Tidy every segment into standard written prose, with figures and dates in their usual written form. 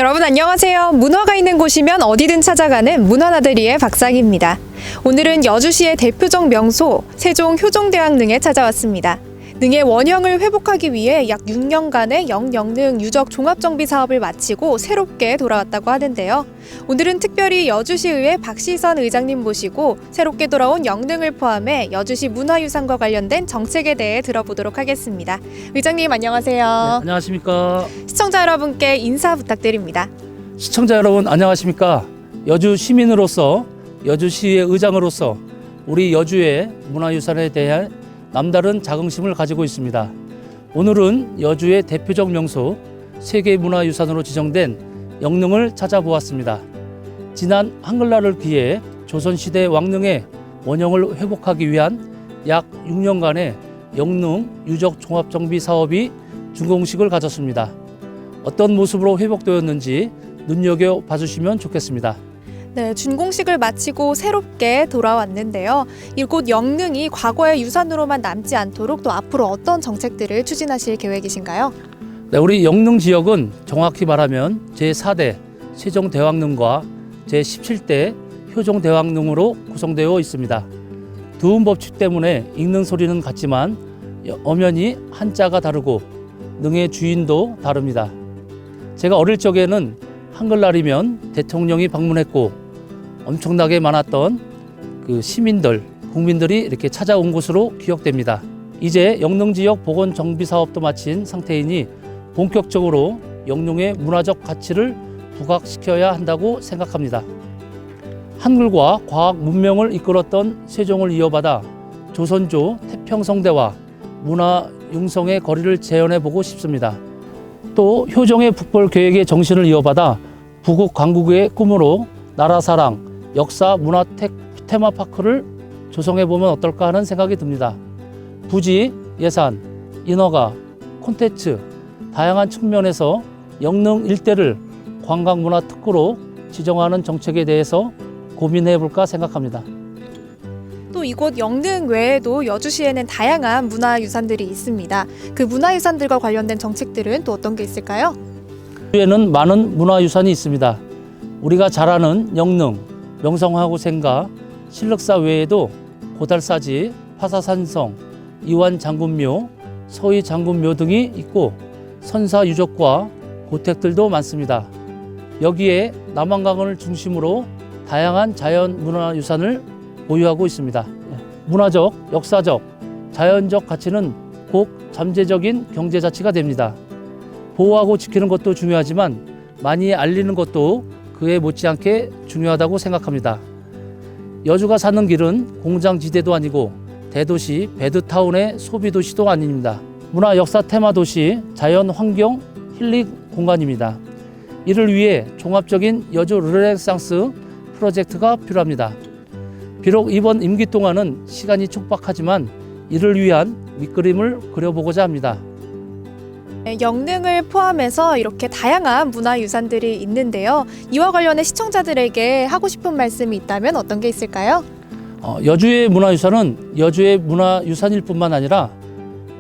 여러분 안녕하세요. 문화가 있는 곳이면 어디든 찾아가는 문화나들이의 박상희입니다. 오늘은 여주시의 대표적 명소 세종 효종대왕릉에 찾아왔습니다. 능의 원형을 회복하기 위해 약 6년간의 영영릉 유적 종합정비 사업을 마치고 새롭게 돌아왔다고 하는데요. 오늘은 특별히 여주시의회 박시선 의장님 모시고 새롭게 돌아온 영릉을 포함해 여주시 문화유산과 관련된 정책에 대해 들어보도록 하겠습니다. 의장님 안녕하세요. 네, 안녕하십니까. 시청자 여러분께 인사 부탁드립니다. 시청자 여러분 안녕하십니까. 여주 시민으로서 여주시의 의장으로서 우리 여주의 문화유산에 대한 남다른 자긍심을 가지고 있습니다. 오늘은 여주의 대표적 명소 세계문화유산으로 지정된 영릉을 찾아보았습니다. 지난 한글날을 기해 조선시대 왕릉의 원형을 회복하기 위한 약 6년간의 영릉 유적 종합정비 사업이 준공식을 가졌습니다. 어떤 모습으로 회복되었는지 눈여겨봐 주시면 좋겠습니다. 네, 준공식을 마치고 새롭게 돌아왔는데요. 이곳 영릉이 과거의 유산으로만 남지 않도록 또 앞으로 어떤 정책들을 추진하실 계획이신가요? 네, 우리 영릉 지역은 정확히 말하면 제4대 세종대왕릉과 제17대 효종대왕릉으로 구성되어 있습니다. 두음 법칙 때문에 읽는 소리는 같지만 엄연히 한자가 다르고 능의 주인도 다릅니다. 제가 어릴 적에는 한글날이면 대통령이 방문했고 엄청나게 많았던 그 시민들, 국민들이 이렇게 찾아온 곳으로 기억됩니다. 이제 영릉 지역 보건 정비 사업도 마친 상태이니 본격적으로 영릉의 문화적 가치를 부각시켜야 한다고 생각합니다. 한글과 과학 문명을 이끌었던 세종을 이어받아 조선조 태평성대와 문화 융성의 거리를 재현해 보고 싶습니다. 또 효종의 북벌 계획의 정신을 이어받아 부국 강국의 꿈으로 나라사랑, 역사, 문화 테마파크를 조성해 보면 어떨까 하는 생각이 듭니다. 부지, 예산, 인허가, 콘텐츠 다양한 측면에서 영릉 일대를 관광문화 특구로 지정하는 정책에 대해서 고민해 볼까 생각합니다. 또 이곳 영릉 외에도 여주시에는 다양한 문화유산들이 있습니다. 그 문화유산들과 관련된 정책들은 또 어떤 게 있을까요? 여주에는 많은 문화유산이 있습니다. 우리가 잘 아는 영릉, 명성황후생가, 신륵사 외에도 고달사지, 파사산성, 이완장군묘, 서희장군묘 등이 있고 선사유적과 고택들도 많습니다. 여기에 남한강을 중심으로 다양한 자연문화유산을 보유하고 있습니다. 문화적, 역사적, 자연적 가치는 곧 잠재적인 경제자치가 됩니다. 보호하고 지키는 것도 중요하지만 많이 알리는 것도 그에 못지않게 중요하다고 생각합니다. 여주가 사는 길은 공장지대도 아니고 대도시 배드타운의 소비도시도 아닙니다. 문화 역사 테마도시 자연환경 힐링 공간입니다. 이를 위해 종합적인 여주 르네상스 프로젝트가 필요합니다. 비록 이번 임기 동안은 시간이 촉박하지만 이를 위한 밑그림을 그려보고자 합니다. 영릉을 포함해서 이렇게 다양한 문화유산들이 있는데요. 이와 관련해 시청자들에게 하고 싶은 말씀이 있다면 어떤 게 있을까요? 여주의 문화유산은 여주의 문화유산일 뿐만 아니라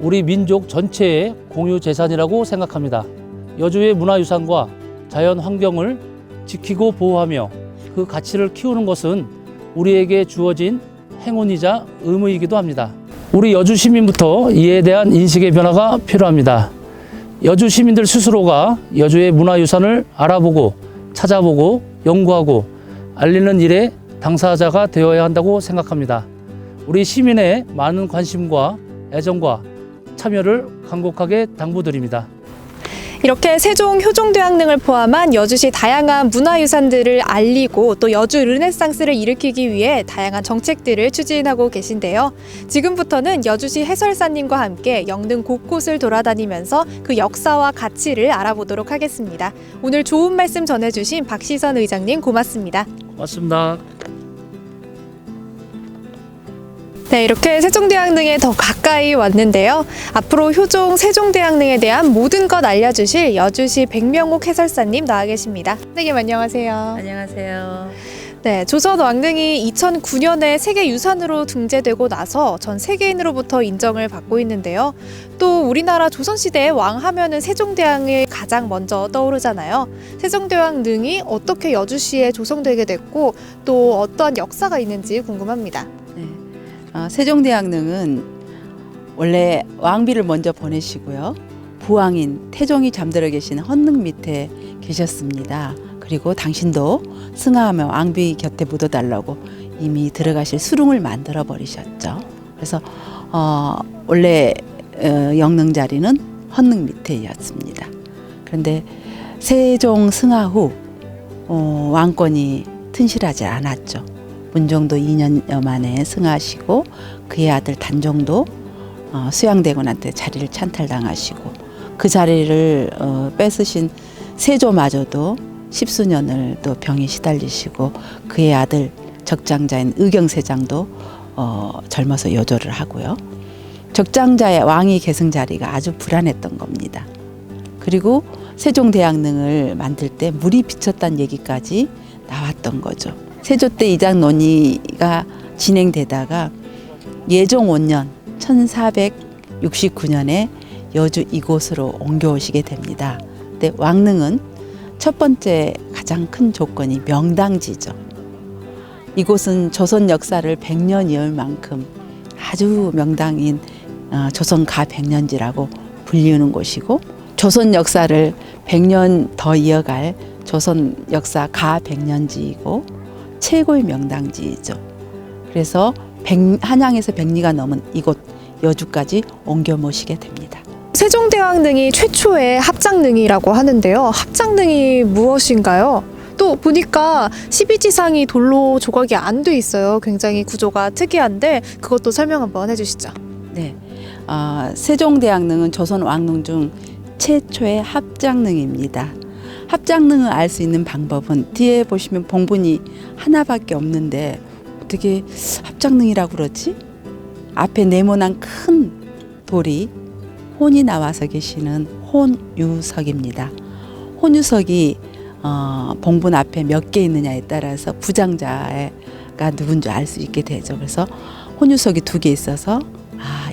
우리 민족 전체의 공유재산이라고 생각합니다. 여주의 문화유산과 자연환경을 지키고 보호하며 그 가치를 키우는 것은 우리에게 주어진 행운이자 의무이기도 합니다. 우리 여주 시민부터 이에 대한 인식의 변화가 필요합니다. 여주 시민들 스스로가 여주의 문화유산을 알아보고 찾아보고 연구하고 알리는 일에 당사자가 되어야 한다고 생각합니다. 우리 시민의 많은 관심과 애정과 참여를 간곡하게 당부드립니다. 이렇게 세종 효종대왕릉을 포함한 여주시 다양한 문화유산들을 알리고 또 여주 르네상스를 일으키기 위해 다양한 정책들을 추진하고 계신데요. 지금부터는 여주시 해설사님과 함께 영릉 곳곳을 돌아다니면서 그 역사와 가치를 알아보도록 하겠습니다. 오늘 좋은 말씀 전해주신 박시선 의장님 고맙습니다. 고맙습니다. 네, 이렇게 세종대왕릉에 더 가까이 왔는데요. 앞으로 효종 세종대왕릉에 대한 모든 것 알려주실 여주시 백명옥 해설사님 나와 계십니다. 선생님 안녕하세요. 안녕하세요. 네, 조선 왕릉이 2009년에 세계유산으로 등재되고 나서 전 세계인으로부터 인정을 받고 있는데요. 또 우리나라 조선시대의 왕 하면은 세종대왕이 가장 먼저 떠오르잖아요. 세종대왕릉이 어떻게 여주시에 조성되게 됐고 또 어떠한 역사가 있는지 궁금합니다. 네. 세종대왕릉은 원래 왕비를 먼저 보내시고요. 부왕인 태종이 잠들어 계신 헌릉 밑에 계셨습니다. 그리고 당신도 승하하며 왕비 곁에 묻어달라고 이미 들어가실 수릉을 만들어 버리셨죠. 그래서 원래 영릉 자리는 헌릉 밑에였습니다. 그런데 세종 승하 후 왕권이 튼실하지 않았죠. 문종도 2년여 만에 승하하시고 그의 아들 단종도 수양대군한테 자리를 찬탈당하시고 그 자리를 뺏으신 세조마저도 십수년을 또 병에 시달리시고 그의 아들 적장자인 의경세장도 젊어서 요조를 하고요. 적장자의 왕위 계승 자리가 아주 불안했던 겁니다. 그리고 세종대왕릉을 만들 때 물이 비쳤다는 얘기까지 나왔던 거죠. 세조 때 이장 논의가 진행되다가 예종 5년 1469년에 여주 이곳으로 옮겨오시게 됩니다. 근데 왕릉은 첫 번째 가장 큰 조건이 명당지죠. 이곳은 조선 역사를 100년 이을 만큼 아주 명당인 조선 가백년지라고 불리우는 곳이고 조선 역사를 100년 더 이어갈 조선 역사 가백년지이고 최고의 명당지이죠. 그래서 한양에서 100리가 넘은 이곳 여주까지 옮겨 모시게 됩니다. 세종대왕릉이 최초의 합장릉이라고 하는데요. 합장릉이 무엇인가요? 또 보니까 12지상이 돌로 조각이 안 돼 있어요. 굉장히 구조가 특이한데 그것도 설명 한번 해주시죠. 네, 세종대왕릉은 조선 왕릉 중 최초의 합장릉입니다. 합장릉을 알 수 있는 방법은 뒤에 보시면 봉분이 하나밖에 없는데 어떻게 합장릉이라고 그러지? 앞에 네모난 큰 돌이 혼이 나와서 계시는 혼유석입니다. 혼유석이 봉분 앞에 몇 개 있느냐에 따라서 부장자가 누군지 알 수 있게 되죠. 그래서 혼유석이 2개 있어서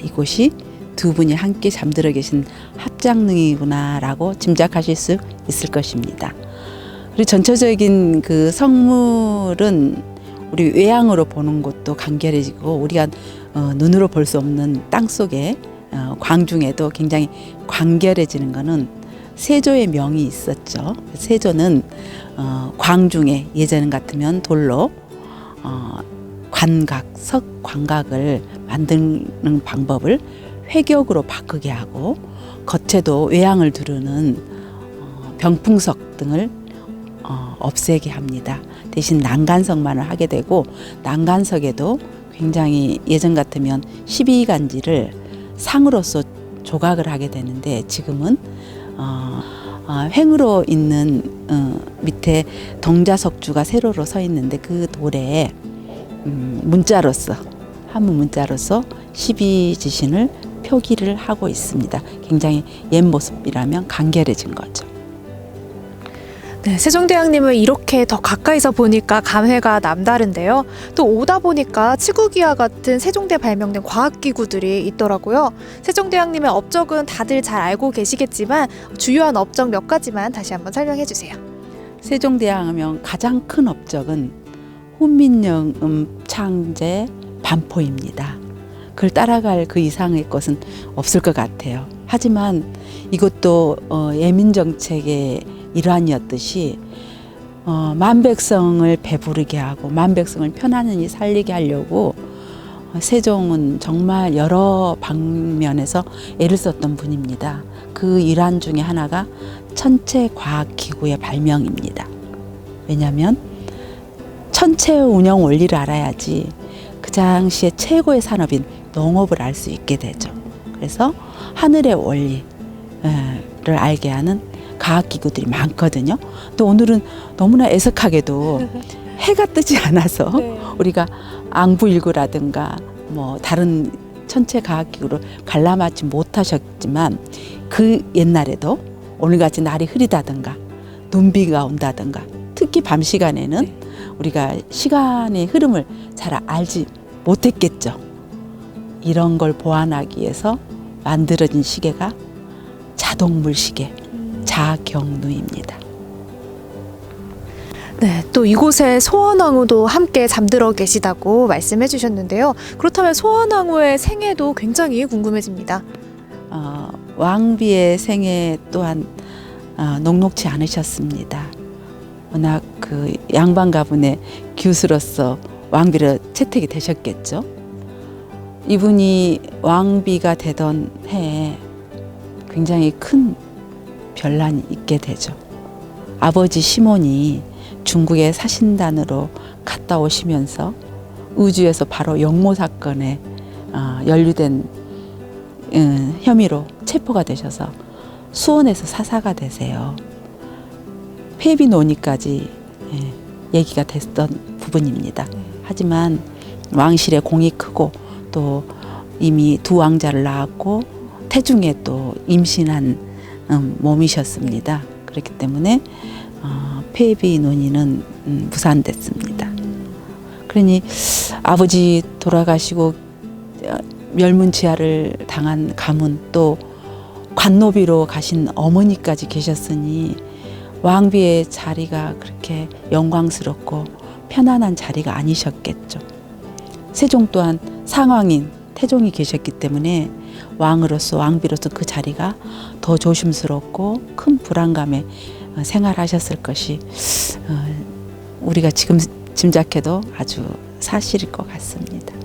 이곳이 두 분이 함께 잠들어 계신 합장릉이구나라고 짐작하실 수 있을 것입니다. 그리고 전체적인 그 성물은 우리 외양으로 보는 것도 간결해지고 우리가 눈으로 볼 수 없는 땅 속에 광중에도 굉장히 광결해지는 것은 세조의 명이 있었죠. 세조는 광중에 예전 같으면 돌로 관각, 석관각을 만드는 방법을 회격으로 바꾸게 하고 겉에도 외양을 두르는 병풍석 등을 없애게 합니다. 대신 난간석만을 하게 되고 난간석에도 굉장히 예전 같으면 12간지를 상으로서 조각을 하게 되는데 지금은 횡으로 있는 밑에 동자석주가 세로로 서 있는데 그 돌에 문자로서 한문 문자로서 12지신을 표기를 하고 있습니다. 굉장히 옛 모습이라면 간결해진 거죠. 네, 세종대왕님을 이렇게 더 가까이서 보니까 감회가 남다른데요. 또 오다 보니까 치구기와 같은 세종대 발명된 과학기구들이 있더라고요. 세종대왕님의 업적은 다들 잘 알고 계시겠지만 주요한 업적 몇 가지만 다시 한번 설명해 주세요. 세종대왕 하면 가장 큰 업적은 훈민영음 창제 반포입니다. 그걸 따라갈 그 이상의 것은 없을 것 같아요. 하지만 이것도 예민정책의 일환이었듯이 만백성을 배부르게 하고 만백성을 편안히 살리게 하려고 세종은 정말 여러 방면에서 애를 썼던 분입니다. 그 일환 중에 하나가 천체과학기구의 발명입니다. 왜냐하면 천체의 운영 원리를 알아야지 그 당시에 최고의 산업인 농업을 알 수 있게 되죠. 그래서 하늘의 원리를 알게 하는 과학기구들이 많거든요. 또 오늘은 너무나 애석하게도 해가 뜨지 않아서 우리가 앙부일구라든가 뭐 다른 천체 과학기구를 관람하지 못하셨지만 그 옛날에도 오늘같이 날이 흐리다든가 눈비가 온다든가 특히 밤 시간에는 네. 우리가 시간의 흐름을 잘 알지 못했겠죠. 이런 걸 보완하기 위해서 만들어진 시계가 자동물 시계 자경루입니다. 네, 또 이곳에 소원왕후도 함께 잠들어 계시다고 말씀해 주셨는데요. 그렇다면 소원왕후의 생애도 굉장히 궁금해집니다. 왕비의 생애 또한 녹록지 않으셨습니다. 워낙 그 양반 가문의 교수로서 왕비로 채택이 되셨겠죠. 이분이 왕비가 되던 해에 굉장히 큰 변란이 있게 되죠. 아버지 시몬이 중국의 사신단으로 갔다 오시면서 의주에서 바로 영모 사건에 연루된 혐의로 체포가 되셔서 수원에서 사사가 되세요. 폐비 논의까지 얘기가 됐던 부분입니다. 하지만 왕실의 공이 크고 또 이미 두 왕자를 낳았고 태중에 또 임신한 몸이셨습니다. 그렇기 때문에 폐비 논의는 무산됐습니다. 그러니 아버지 돌아가시고 멸문지하를 당한 가문 또 관노비로 가신 어머니까지 계셨으니 왕비의 자리가 그렇게 영광스럽고 편안한 자리가 아니셨겠죠. 세종 또한 상왕인 태종이 계셨기 때문에 왕으로서 왕비로서 그 자리가 더 조심스럽고 큰 불안감에 생활하셨을 것이 우리가 지금 짐작해도 아주 사실일 것 같습니다.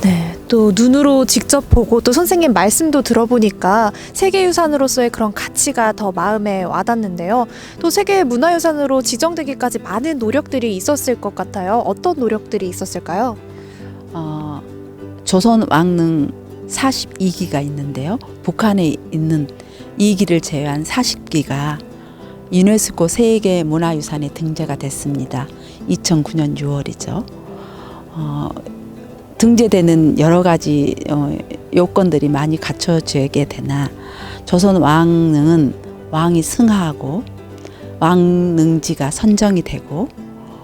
네, 또 눈으로 직접 보고 또 선생님 말씀도 들어보니까 세계유산으로서의 그런 가치가 더 마음에 와닿는데요. 또 세계문화유산으로 지정되기까지 많은 노력들이 있었을 것 같아요. 어떤 노력들이 있었을까요? 조선 왕릉 42기가 있는데요. 북한에 있는 2기를 제외한 40기가 유네스코 세계문화유산에 등재가 됐습니다. 2009년 6월이죠. 등재되는 여러 가지 요건들이 많이 갖춰지게 되나 조선 왕릉은 왕이 승하하고 왕릉지가 선정이 되고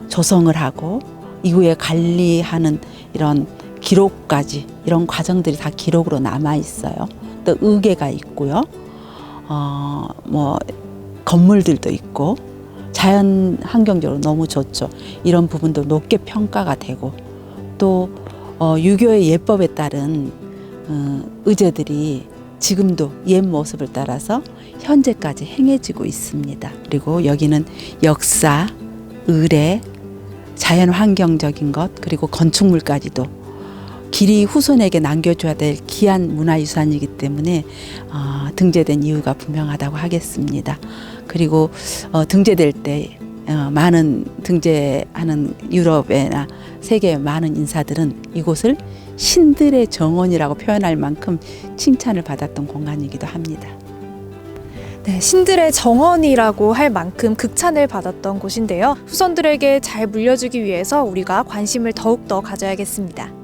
조성을 하고 이후에 관리하는 이런 기록까지 이런 과정들이 다 기록으로 남아 있어요. 또 의계가 있고요. 뭐 건물들도 있고 자연 환경적으로 너무 좋죠. 이런 부분도 높게 평가가 되고 또 유교의 예법에 따른 의제들이 지금도 옛 모습을 따라서 현재까지 행해지고 있습니다. 그리고 여기는 역사, 의례, 자연 환경적인 것 그리고 건축물까지도 길이 후손에게 남겨줘야 될 귀한 문화유산이기 때문에 등재된 이유가 분명하다고 하겠습니다. 그리고 등재될 때 많은 등재하는 유럽이나 세계의 많은 인사들은 이곳을 신들의 정원이라고 표현할 만큼 칭찬을 받았던 공간이기도 합니다. 네, 신들의 정원이라고 할 만큼 극찬을 받았던 곳인데요. 후손들에게 잘 물려주기 위해서 우리가 관심을 더욱더 가져야겠습니다.